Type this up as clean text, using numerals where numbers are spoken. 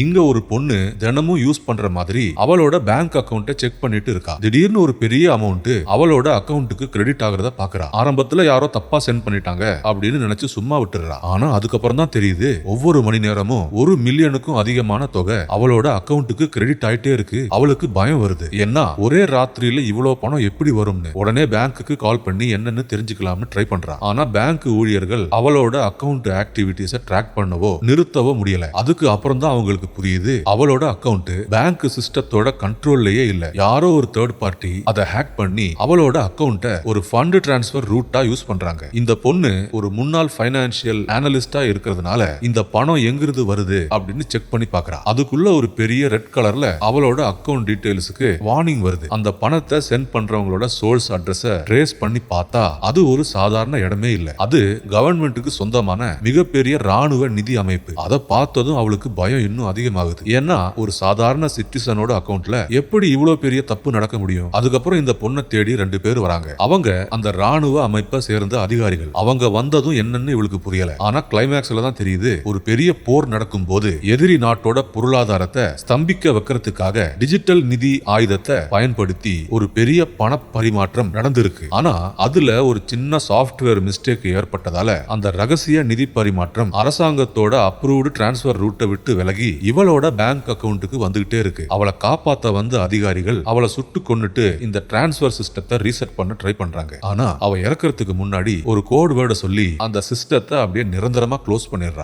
இங்க ஒரு பொண்ணு தினமும் யூஸ் பண்ற மாதிரி அவளோட பேங்க் அக்கவுண்ட்டை செக் பண்ணிட்டு இருக்கா. திடீர்னு ஒரு பெரிய அமௌண்ட் அவளோட அக்கவுண்ட்டுக்கு கிரெடிட் ஆகுறத பாக்குறா. ஆரம்பத்துல யாரோ தப்பா சென்ட் பண்ணிட்டாங்க அப்படின்னு நினைச்சு சும்மா விட்டுறா. ஆனா அதுக்கப்புறம் தான் தெரியுது ஒவ்வொரு மணி நேரமும் 1 மில்லியனுக்கும் அதிகமான தொகை அவளோட அக்கவுண்ட்டுக்கு கிரெடிட் ஆயிட்டே இருக்கு. அவளுக்கு பயம் வருது. ஏன்னா ஒரே ராத்திரியில இவ்வளவு பணம் எப்படி வரும்னு உடனே பேங்க்குக்கு கால் பண்ணி என்னன்னு தெரிஞ்சுக்கலாம்னு ட்ரை பண்றா. ஆனா பேங்க் ஊழியர்கள் அவளோட அக்கவுண்ட் ஆக்டிவிட்டிஸை ட்ராக் பண்ணவோ நிறுத்தவோ முடியல. அதுக்கு அப்புறம் தான் அவங்களுக்கு புரியுது அவளோட அக்கவுண்ட் பேங்க் சிஸ்டத்தோட கண்ட்ரோல்லயே இல்ல. யாரோ ஒரு தேர்ட் பார்ட்டி அதை ஹேக் பண்ணி அவளோட அக்கவுண்ட ஒரு ஃபண்ட் டிரான்ஸ்ஃபர் ரூட்டா யூஸ் பண்றாங்க. இந்த பொண்ணு ஒரு முன்னாள் ஃபைனான்சியல் அனலிஸ்டா இருக்கிறதுனால இந்த பணம் எங்கிருந்து வருது அப்படின்னு செக் பண்ணி பாக்குறா. அதுக்குள்ள ஒரு பெரிய ரெட் கலர்ல அவளோட அக்கவுண்ட் டீடைல்ஸ்க்கு வார்னிங் வருது. அந்த பணத்தை சென்ட் பண்றவங்களோட சோர்ஸ் அட்ரஸ ட்ரேஸ் பண்ணி பார்த்தா அது ஒரு சாதாரண இடமே இல்ல. அது கவர்மெண்ட்டுக்கு சொந்தமான மிகப்பெரிய ராணுவ நிதி அமைப்பு. அதை பார்த்ததும் அவளுக்கு பயம் இன்னும் அதிகமாகுது. ஏன்னா ஒரு சாதாரண சிட்டிசனோட அக்கவுண்ட்ல எப்படி இவ்வளவு பெரிய தப்பு நடக்க முடியும்? அதுக்கப்புறம் இந்த பொண்ணை தேடி 2 பேர் வராங்க. அவங்க அந்த ராணுவ அமைப்பை சேர்ந்த அதிகாரிகள். அவங்க வந்ததும் என்னன்னு இவளுக்கு புரியல. ஆனா கிளைமேக்ஸ்ல தான் தெரியுது ஒரு பெரிய போர் நடக்கும் போது எதிரி நாட்டோட பொருளாதாரத்தை ஸ்தம்பிக்க வைக்கிறதுக்காக டிஜிட்டல் நிதி ஆயுதத்தை பயன்படுத்தி ஒரு பெரிய பண பரிமாற்றம் நடந்திருக்கு. ஆனா அதுல ஒரு சின்ன சாஃப்ட்வேர் மிஸ்டேக் ஏற்பட்டதால அந்த ரகசிய நிதி பரிமாற்றம் அரசாங்கத்தோட அப்ரூவ்டு டிரான்ஸ்ஃபர் ரூட்டை விட்டு விலகி இவளோட பேங்க் அக்கவுண்ட்டுக்கு வந்துகிட்டே இருக்கு. அவளை காப்பாத்த வந்த அதிகாரிகள் அவளை சுட்டு கொன்னுட்டு இந்த டிரான்ஸ்ஃபர் சிஸ்டத்தை ரீசெட் பண்ண ட்ரை பண்றாங்க. ஆனா அவ இறக்கிறதுக்கு முன்னாடி ஒரு கோட் வேர்டை சொல்லி அந்த சிஸ்டத்தை அப்படியே நிரந்தரமா க்ளோஸ் பண்ணிடுறா.